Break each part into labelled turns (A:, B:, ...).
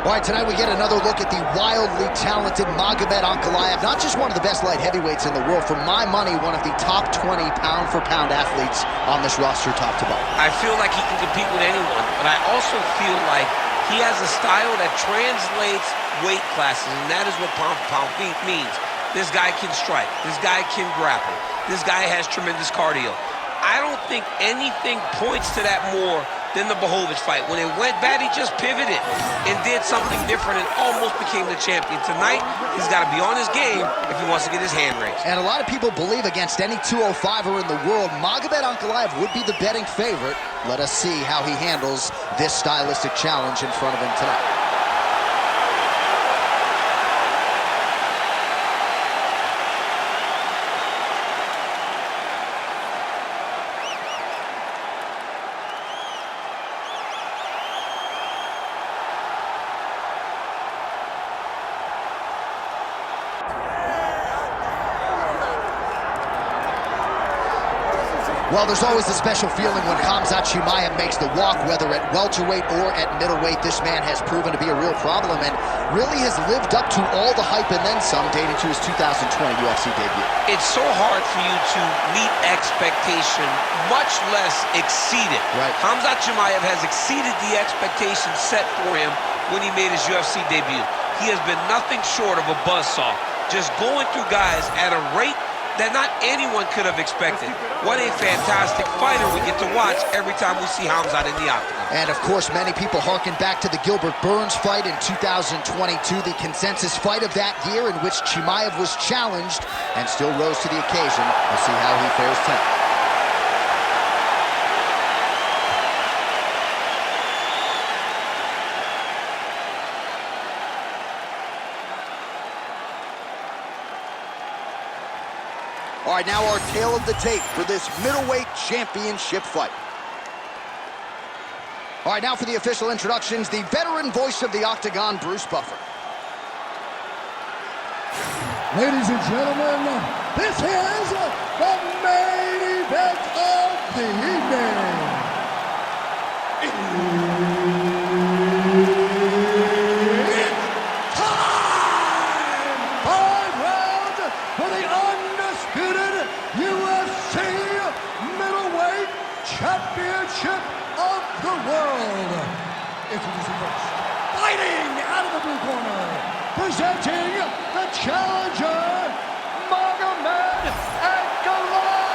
A: All right, tonight we get another look at the wildly talented Magomed Ankalaev, not just one of the best light heavyweights in the world, for my money, one of the top 20 pound-for-pound athletes on this roster, top to bottom.
B: I feel like he can compete with anyone, but I also feel like he has a style that translates weight classes, and that is what pound-for-pound means. This guy can strike. This guy can grapple. This guy has tremendous cardio. I don't think anything points to that more than the Blachowicz fight. When it went bad, he just pivoted and did something different and almost became the champion. Tonight, he's got to be on his game if he wants to get his hand raised.
A: And a lot of people believe against any 205er in the world, Magomed Ankalaev would be the betting favorite. Let us see how he handles this stylistic challenge in front of him tonight. Well, there's always a special feeling when Khamzat Chimaev makes the walk, whether at welterweight or at middleweight. This man has proven to be a real problem and really has lived up to all the hype and then some, dating to his 2020 UFC debut.
B: It's so hard for you to meet expectation, much less exceed it.
A: Right.
B: Khamzat Chimaev has exceeded the expectations set for him when he made his UFC debut. He has been nothing short of a buzzsaw, just going through guys at a rate that not anyone could have expected. What a fantastic fighter we get to watch every time we see Khamzat in the octagon.
A: And of course, many people harken back to the Gilbert Burns fight in 2022, the consensus fight of that year in which Chimaev was challenged and still rose to the occasion. We'll see how he fares tonight. All right, now our tale of the tape for this middleweight championship fight. All right, now for the official introductions, the veteran voice of the octagon, Bruce Buffer.
C: Ladies and gentlemen, this is the main event of the evening. It's time! 5 rounds for the undisputed UFC middleweight championship of the world. Introducing first, fighting out of the blue corner, presenting the challenger, Magomed Ankalaev.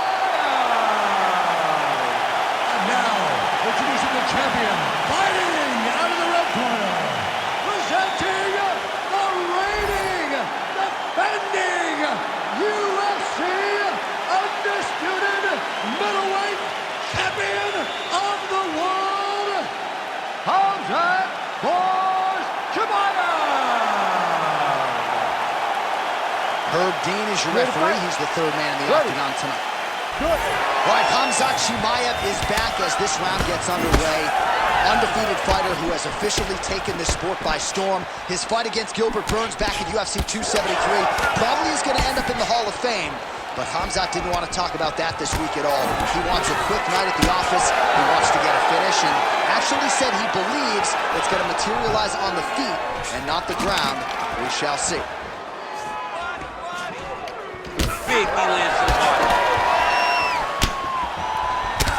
C: And now, introducing the champion, fighting out of the red corner, presenting the reigning, defending UFC undisputed middleweight champion of the world, Khamzat Chimaev.
A: Herb Dean is your referee. He's the third man in the octagon tonight. All right, Khamzat Chimaev is back as this round gets underway. Undefeated fighter who has officially taken this sport by storm. His fight against Gilbert Burns back at UFC 273 probably is going to end up in the Hall of Fame. But Khamzat didn't want to talk about that this week at all. He wants a quick night at the office. He wants to get a finish, and actually said he believes it's going to materialize on the feet and not the ground. We shall see.
B: Big knee lands to the body.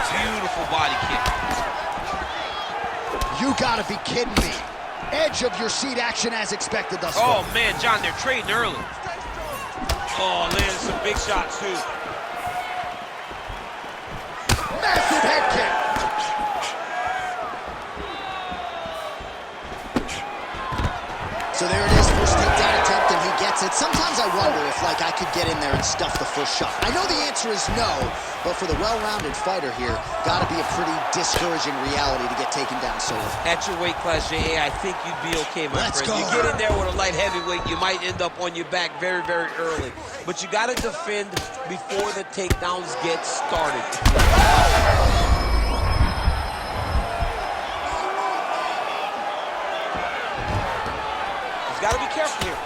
B: Beautiful body kick.
A: You gotta be kidding me. Edge of your seat action as expected thus far.
B: Oh man, John, they're trading early. Oh, landed some big shots too.
A: Massive head kick. So there it is, first takedown attempt, and he gets it. Sometimes I wonder if, I could get in there and stuff the first shot. I know the answer is no, but for the well-rounded fighter here, gotta be a pretty discouraging reality to get taken down so early.
B: At your weight class, J.A., I think you'd be okay, my
A: Let's
B: friend.
A: go.
B: You get in there with a light heavyweight, you might end up on your back very, very early. But you gotta defend before the takedowns get started. Got to be careful here.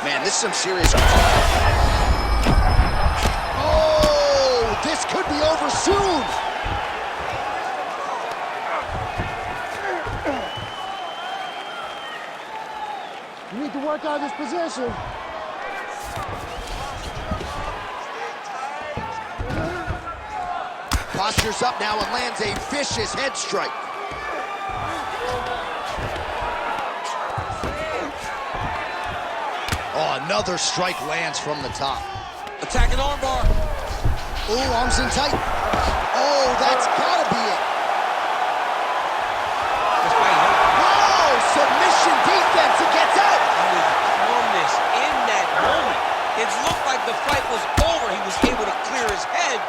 A: Man, this is some serious... Oh, this could be over soon.
C: work on this position.
A: Postures up now and lands a vicious head strike. Oh, another strike lands from the top.
B: Attacking armbar.
A: Ooh, arms in tight. Oh, that's gotta be it. Whoa, submission defense, it gets out.
B: Calmness in that moment. It looked like the fight was over. He was able to clear his head,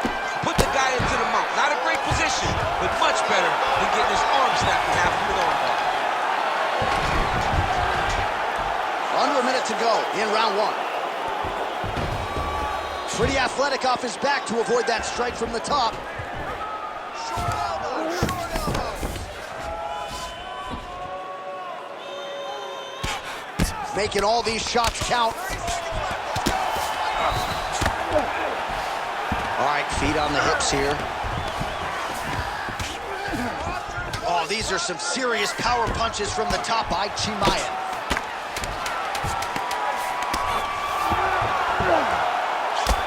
B: put the guy into the mount. Not a great position, but much better than getting his arm snapped in half with an armbar.
A: Under a minute to go in round one. Pretty athletic off his back to avoid that strike from the top. Short elbow, short elbow. Making all these shots count. All right, feet on the hips here. Oh, these are some serious power punches from the top by Chimaev.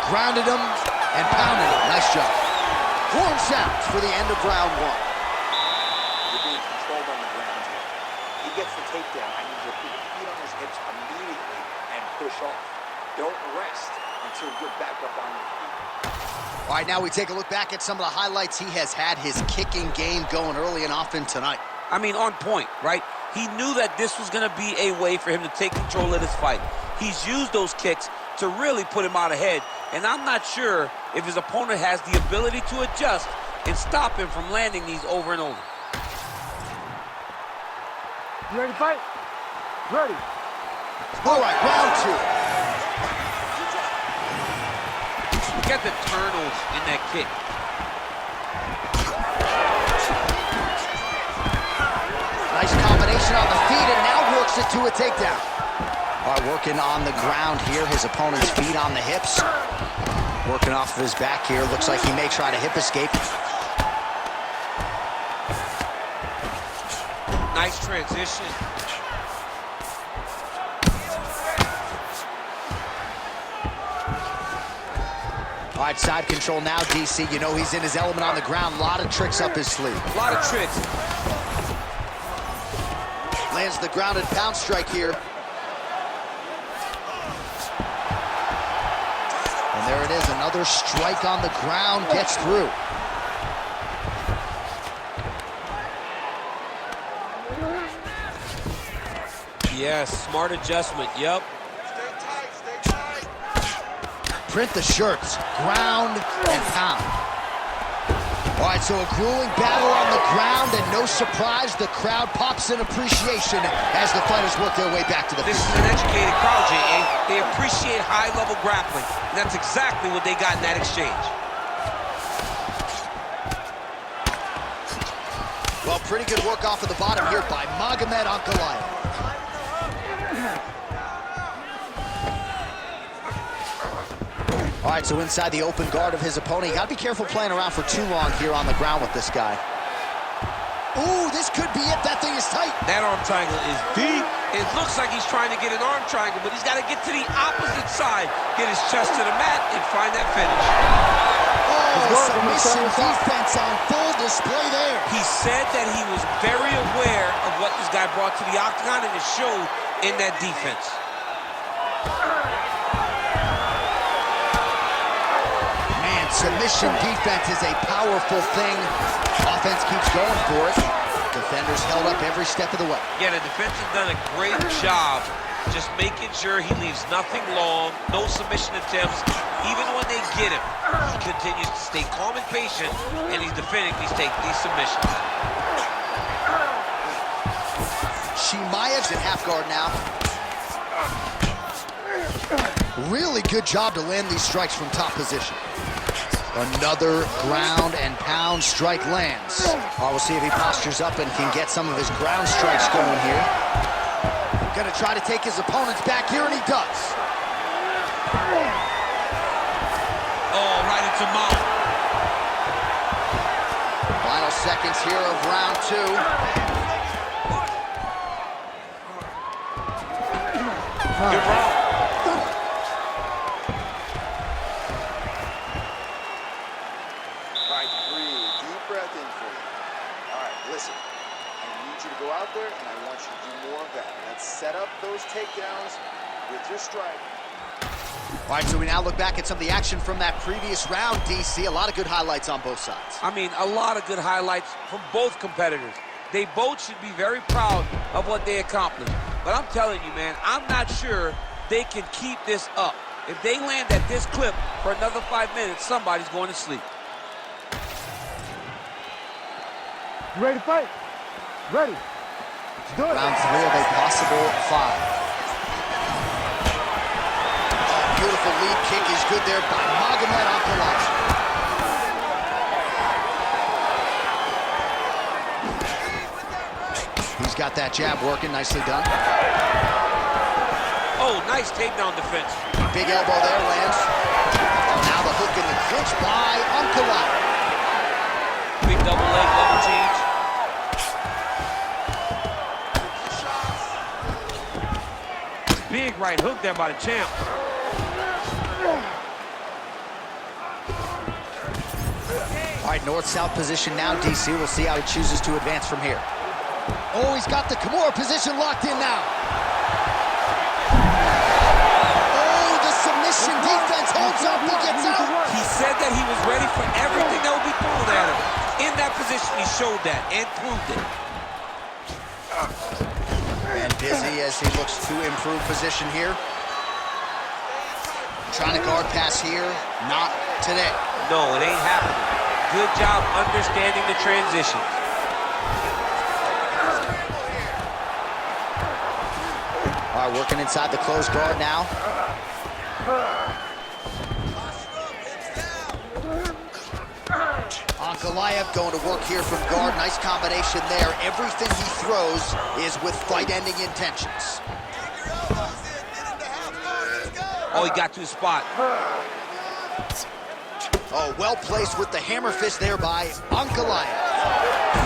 A: Grounded him and pounded him. Nice job. Horn sounds for the end of round one.
D: You're being controlled on the ground here. He gets the takedown. I need you to put your feet on his hips immediately and push off. Don't rest until you're back up on your feet.
A: All right, now we take a look back at some of the highlights. He has had his kicking game going early and often tonight.
B: I mean, on point, right? He knew that this was going to be a way for him to take control of this fight. He's used those kicks to really put him out ahead. And I'm not sure if his opponent has the ability to adjust and stop him from landing these over and over.
C: You ready to fight? Ready.
A: All right, round two.
B: Look at the turtles in that kick.
A: Nice combination on the feet and now works it to a takedown. All right, working on the ground here. His opponent's feet on the hips. Working off of his back here. Looks like he may try to hip escape.
B: Nice transition.
A: All right, side control now, DC. You know he's in his element on the ground. A lot of tricks up his sleeve.
B: A lot of tricks.
A: Lands the grounded pound strike here. And there it is, another strike on the ground, gets through.
B: Yes, smart adjustment, yep.
D: Stay tight,
A: Print the shirts, ground and pound. All right, so a grueling battle on the ground, and no surprise, the crowd pops in appreciation as the fighters work their way back to the
B: This
A: field.
B: is an educated crowd, J.A. They appreciate high-level grappling, and that's exactly what they got in that exchange.
A: Well, pretty good work off of the bottom here by Magomed Ankalaev. All right, so inside the open guard of his opponent. You got to be careful playing around for too long here on the ground with this guy. Ooh, this could be it. That thing is tight.
B: That arm triangle is deep. It looks like he's trying to get an arm triangle, but he's got to get to the opposite side, get his chest to the mat, and find that finish.
A: Oh, submission defense on full display there.
B: He said that he was very aware of what this guy brought to the octagon, and it showed in that defense.
A: Man, submission defense is a powerful thing. Offense keeps going for it. Defenders held up every step of the way.
B: Yeah, the defense has done a great job just making sure he leaves nothing long, no submission attempts. Even when they get him, he continues to stay calm and patient, and he's defending these submissions.
A: Chimaev's in half guard now. Really good job to land these strikes from top position. Another ground and pound strike lands. We'll see if he postures up and can get some of his ground strikes going here. Gonna try to take his opponents back here, and he does.
B: Oh, right into mount.
A: Final seconds here of round two.
B: Good round.
D: All right, breathe. Deep breath in for you. All right, listen. I need you to go out there, and I want you to do more of that. Let's set up those takedowns with your strike.
A: All right, so we now look back at some of the action from that previous round, DC. A lot of good highlights on both sides.
B: I mean, a lot of good highlights from both competitors. They both should be very proud of what they accomplished. But I'm telling you, man, I'm not sure they can keep this up. If they land at this clip for another 5 minutes, somebody's going to sleep.
C: You ready to fight? Ready. Let's do it.
A: Round 3 of a possible 5. Beautiful lead kick is good there by Magomed Ankalaev. He's got that jab working, nicely done.
B: Oh, nice takedown defense.
A: Big elbow there lands. Now the hook in the clinch by Ankalaev.
B: Big double leg, level change. Big right hook there by the champ.
A: All right, north-south position now, DC. We'll see how he chooses to advance from here. Oh, he's got the Kimura position locked in now. Oh, the submission defense holds up, he gets out.
B: He said that he was ready for everything that would be thrown at him. In that position, he showed that and proved it.
A: And busy as he looks to improve position here. Trying to guard pass here, not today.
B: No, it ain't happening. Good job understanding the transition.
A: All right, working inside the closed guard now. Ankalaev going to work here from guard. Nice combination there. Everything he throws is with fight-ending intentions.
B: Oh, he got to his spot.
A: Oh, well placed with the hammer fist there by Ankalaev.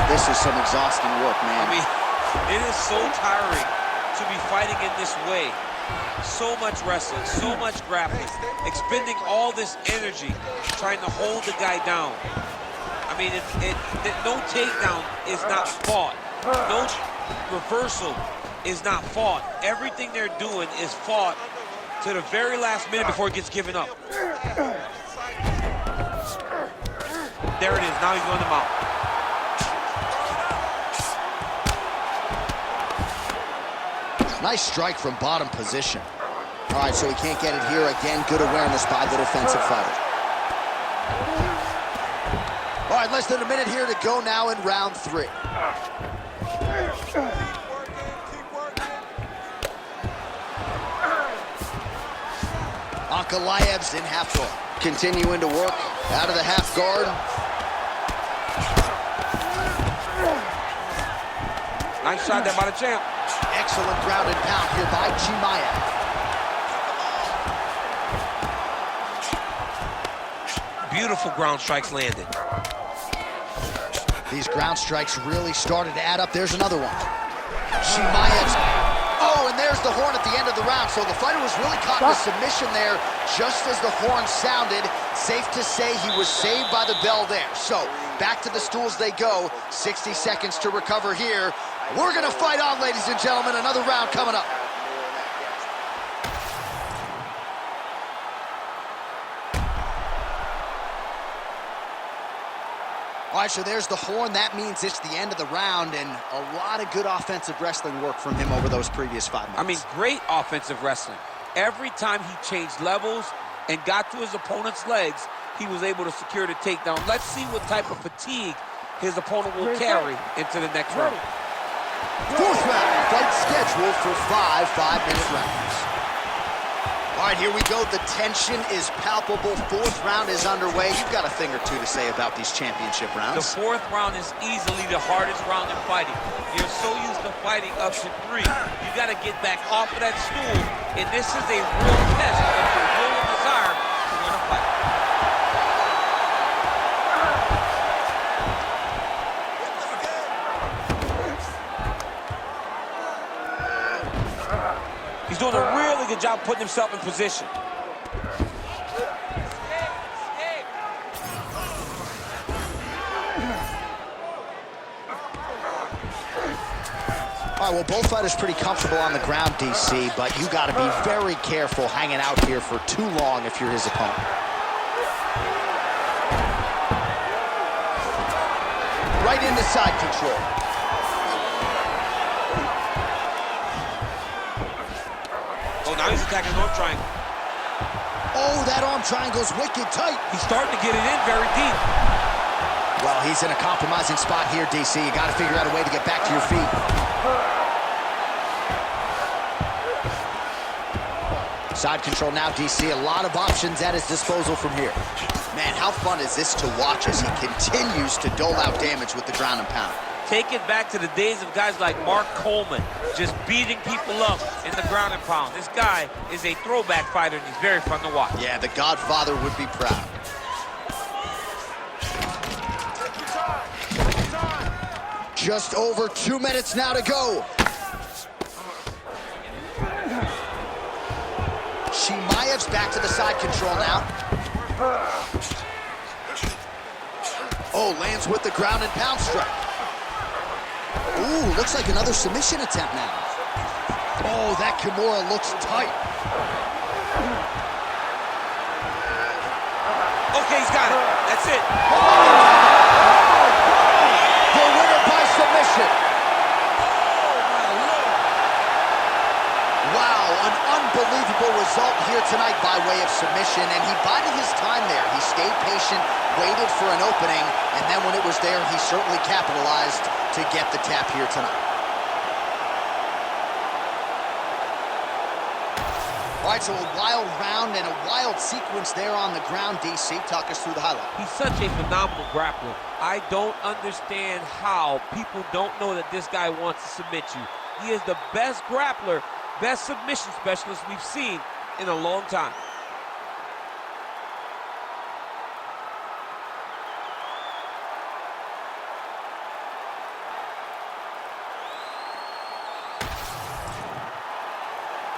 A: This is some exhausting work, man.
B: I mean, it is so tiring to be fighting in this way. So much wrestling, so much grappling, expending all this energy trying to hold the guy down. I mean, no takedown is not fought. No reversal is not fought. Everything they're doing is fought to the very last minute before it gets given up. There it is. Now he's going to mount.
A: Nice strike from bottom position. All right, so he can't get it here. Again, good awareness by the defensive fighter. All right, less than a minute here to go now in round 3. Ankalaev's in half guard. Continuing to work out of the half guard.
B: Nice shot there by the champ.
A: Excellent ground and pound here by Chimaev.
B: Beautiful ground strikes landed.
A: These ground strikes really started to add up. There's another one. Chimaev's. Oh, and there's the horn at the end of the round. So the fighter was really caught in a submission there just as the horn sounded. Safe to say he was saved by the bell there. So back to the stools they go. 60 seconds to recover here. We're going to fight on, ladies and gentlemen. Another round coming up. All right, so there's the horn. That means it's the end of the round, and a lot of good offensive wrestling work from him over those previous 5 minutes.
B: I mean, great offensive wrestling. Every time he changed levels and got to his opponent's legs, he was able to secure the takedown. Let's see what type of fatigue his opponent will carry into the next round.
A: 4th round, fight scheduled for 5 5-minute rounds. All right, here we go. The tension is palpable. 4th round is underway. You've got a thing or two to say about these championship rounds.
B: The 4th round is easily the hardest round in fighting. You're so used to fighting up to 3. You got to get back off of that stool, and this is a real test of your will and desire to win a fight. He's doing a really good ground, putting himself in position.
A: All right, well, both fighters pretty comfortable on the ground, DC, but you got to be very careful hanging out here for too long if you're his opponent. Right into side control.
B: Oh, now he's attacking the arm triangle.
A: Oh, that arm triangle's wicked tight.
B: He's starting to get it in very deep.
A: Well, he's in a compromising spot here, DC. You got to figure out a way to get back to your feet. Side control now, DC. A lot of options at his disposal from here. Man, how fun is this to watch as he continues to dole out damage with the ground and pound?
B: Take it back to the days of guys like Mark Coleman, just beating people up in the ground and pound. This guy is a throwback fighter, and he's very fun to watch.
A: Yeah, the Godfather would be proud. Just over 2 minutes now to go. Chimaev's back to the side control now. Oh, lands with the ground and pound strike. Ooh, looks like another submission attempt now. Oh, that Kimura looks tight.
B: Okay, he's got it. That's it.
A: The winner by submission. Wow, an unbelievable result here tonight by way of submission, and he bided his time there. He stayed patient, waited for an opening, and then when it was there, he certainly capitalized to get the tap here tonight. All right, so a wild round and a wild sequence there on the ground, DC. Talk us through the highlight.
B: He's such a phenomenal grappler. I don't understand how people don't know that this guy wants to submit you. He is the best grappler, best submission specialist we've seen in a long time.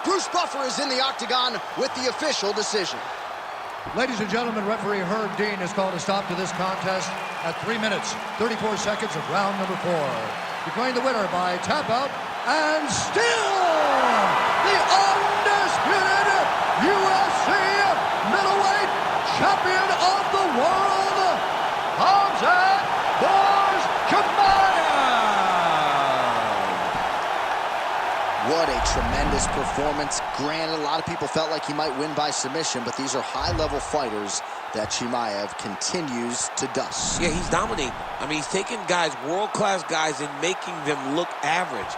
A: Bruce Buffer is in the octagon with the official decision.
C: Ladies and gentlemen, referee Herb Dean has called a stop to this contest at 3 minutes, 34 seconds of round number 4. Declaring the winner by tap out and still the undisputed UFC middleweight champion of the world, Khamzat Chimaev.
A: What a tremendous performance. Granted, a lot of people felt like he might win by submission, but these are high-level fighters that Chimaev continues to dust.
B: Yeah, he's dominating. I mean, he's taking guys, world-class guys, and making them look average.